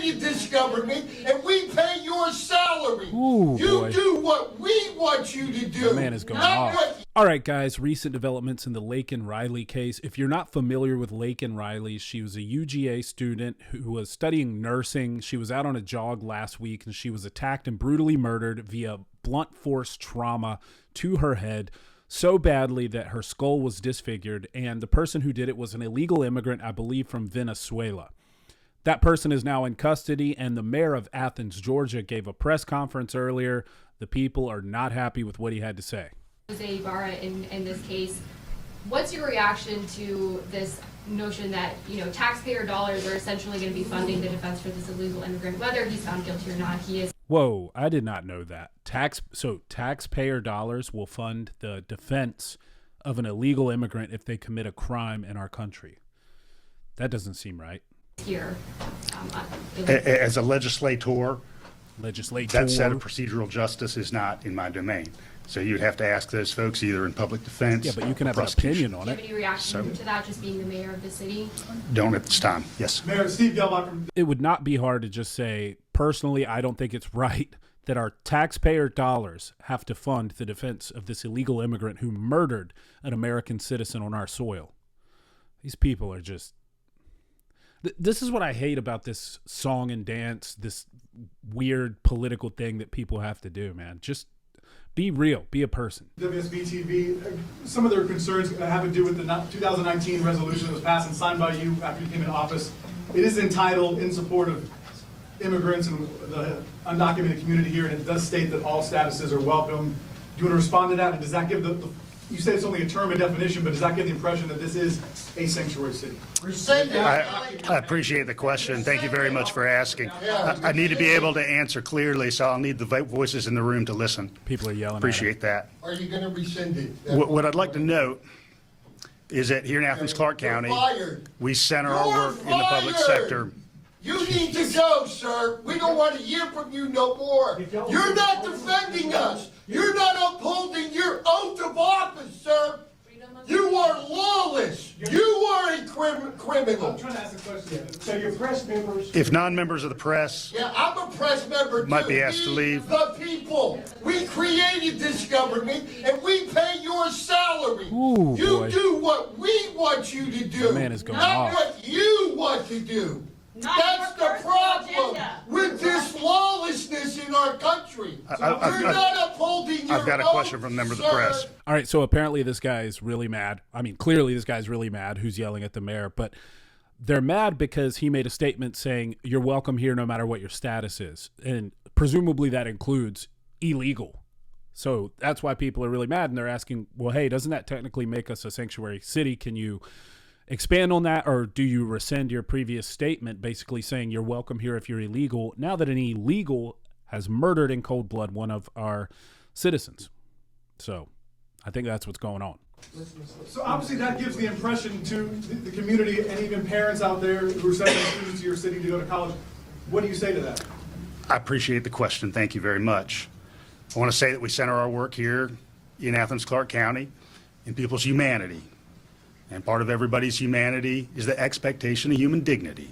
created this government, and we pay your salary. Ooh, you boy. do what we want you to do. That man is going off. All right, guys, recent developments in the Laken Riley case. If you're not familiar with Laken Riley, she was a UGA student who was studying nursing. She was out on a jog last week, and she was attacked and brutally murdered via blunt force trauma to her head so badly that her skull was disfigured, and the person who did it was an illegal immigrant, I believe, from Venezuela. That person is now in custody, and the mayor of Athens, Georgia, gave a press conference earlier. The people are not happy with what he had to say. Jose Ibarra in this case, what's your reaction to this notion that, taxpayer dollars are essentially going to be funding the defense for this illegal immigrant, whether he's found guilty or not? He is. Whoa, I did not know that. So taxpayer dollars will fund the defense of an illegal immigrant if they commit a crime in our country. That doesn't seem right. Here, as a legislator, that set of procedural justice is not in my domain. So you'd have to ask those folks either in public defense. Yeah, but you can have an opinion on it. Do you have any reaction to that, just being the mayor of the city? Don't at this time. Yes. Mayor Steve Gelbach from. It would not be hard to just say, personally, I don't think it's right that our taxpayer dollars have to fund the defense of this illegal immigrant who murdered an American citizen on our soil. These people are just. This is what I hate about this song and dance, this weird political thing that people have to do, man. Just be real. Be a person. WSB TV, some of their concerns have to do with the 2019 resolution that was passed and signed by you after you came into office. It is entitled "In Support of Immigrants and the Undocumented Community Here," and it does state that all statuses are welcome. Do you want to respond to that? And does that give you say it's only a term and definition, but does that give the impression that this is a sanctuary city? I appreciate the question. Thank you very much for asking. I need to be able to answer clearly, so I'll need the voices in the room to listen. People are yelling. Appreciate that. Are you going to rescind it? What I'd like to note is that here in Athens, Clarke County, we center our work in the public sector. You need to go, sir. We don't want to hear from you no more. You're not defending us. You're not upholding your oath of office, sir. You are lawless. You are a criminal. I'm trying to ask a question. So your press members. If non-members of the press. Yeah, I'm a press member too. Might be asked to leave. The people. We created this government, and we pay your salary. Ooh, you boy. do what we want you to do. That man is going not off. what you want to do. That's the problem with this lawlessness in our country. You're not upholding your I've got a oath, question from a member of the press. All right, so apparently this guy is really mad. I mean, clearly this guy's really mad who's yelling at the mayor, but they're mad because he made a statement saying, you're welcome here no matter what your status is. And presumably that includes illegal. So that's why people are really mad, and they're asking, well, hey, doesn't that technically make us a sanctuary city? Can you expand on that, or do you rescind your previous statement basically saying you're welcome here if you're illegal, now that an illegal has murdered in cold blood one of our citizens? So I think that's what's going on. So obviously that gives the impression to the community and even parents out there who are sending students to your city to go to college. What do you say to that? I appreciate the question. Thank you very much. I want to say that we center our work here in Athens, Clarke County, in people's humanity. And part of everybody's humanity is the expectation of human dignity.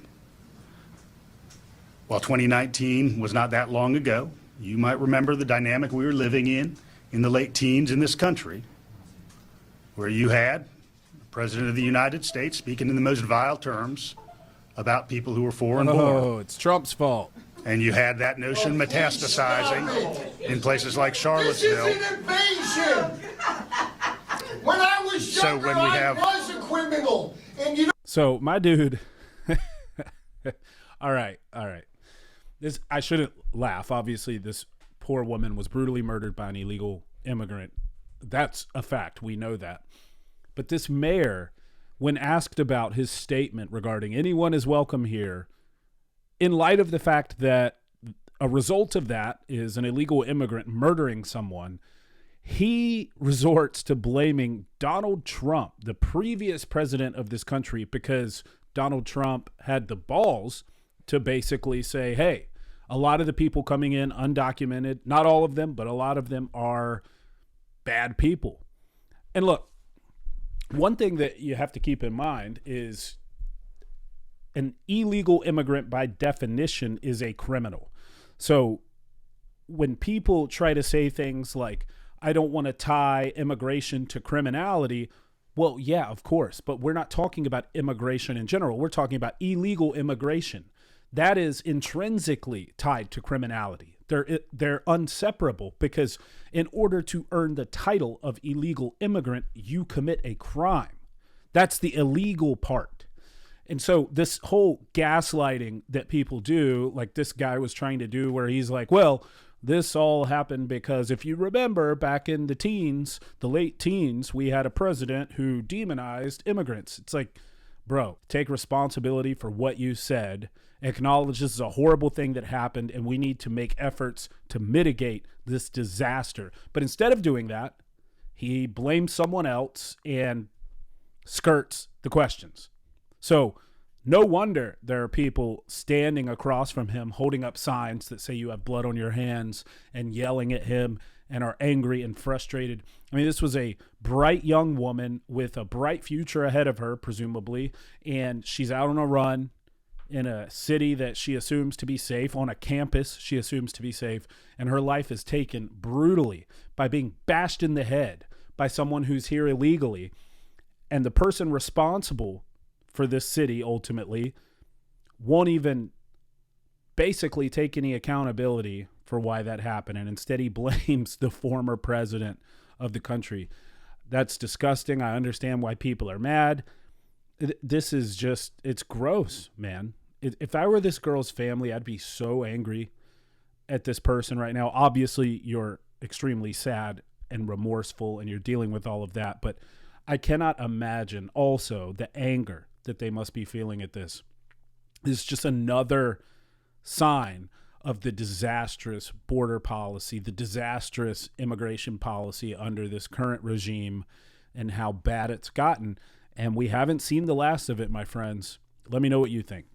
While 2019 was not that long ago, you might remember the dynamic we were living in the late teens in this country, where you had the President of the United States speaking in the most vile terms about people who were foreign born. Oh, it's Trump's fault. And you had that notion metastasizing in places like Charlottesville. This is an invasion. When I was younger, I was a criminal. And you know. So my dude. All right. This, I shouldn't laugh. Obviously, this poor woman was brutally murdered by an illegal immigrant. That's a fact. We know that. But this mayor, when asked about his statement regarding anyone is welcome here, in light of the fact that a result of that is an illegal immigrant murdering someone, he resorts to blaming Donald Trump, the previous president of this country, because Donald Trump had the balls to basically say, hey, a lot of the people coming in undocumented, not all of them, but a lot of them are bad people. And look, one thing that you have to keep in mind is an illegal immigrant by definition is a criminal. So when people try to say things like, I don't want to tie immigration to criminality, well, yeah, of course, but we're not talking about immigration in general. We're talking about illegal immigration. That is intrinsically tied to criminality. They're inseparable, because in order to earn the title of illegal immigrant, you commit a crime. That's the illegal part. And so this whole gaslighting that people do, like this guy was trying to do, where he's like, well, this all happened because if you remember back in the late teens, we had a president who demonized immigrants. It's like, bro, take responsibility for what you said. Acknowledge this is a horrible thing that happened, and we need to make efforts to mitigate this disaster. But instead of doing that, he blames someone else and skirts the questions. So no wonder there are people standing across from him holding up signs that say you have blood on your hands and yelling at him and are angry and frustrated. I mean, this was a bright young woman with a bright future ahead of her, presumably, and she's out on a run in a city that she assumes to be safe, on a campus she assumes to be safe, and her life is taken brutally by being bashed in the head by someone who's here illegally. And the person responsible for this city ultimately won't even basically take any accountability for why that happened, and instead he blames the former president of the country. That's disgusting. I understand why people are mad. This is just, it's gross, man. If I were this girl's family, I'd be so angry at this person right now. Obviously, you're extremely sad and remorseful, and you're dealing with all of that, but I cannot imagine also the anger that they must be feeling at this. This is just another sign of the disastrous border policy, the disastrous immigration policy under this current regime, and how bad it's gotten. And we haven't seen the last of it, my friends. Let me know what you think.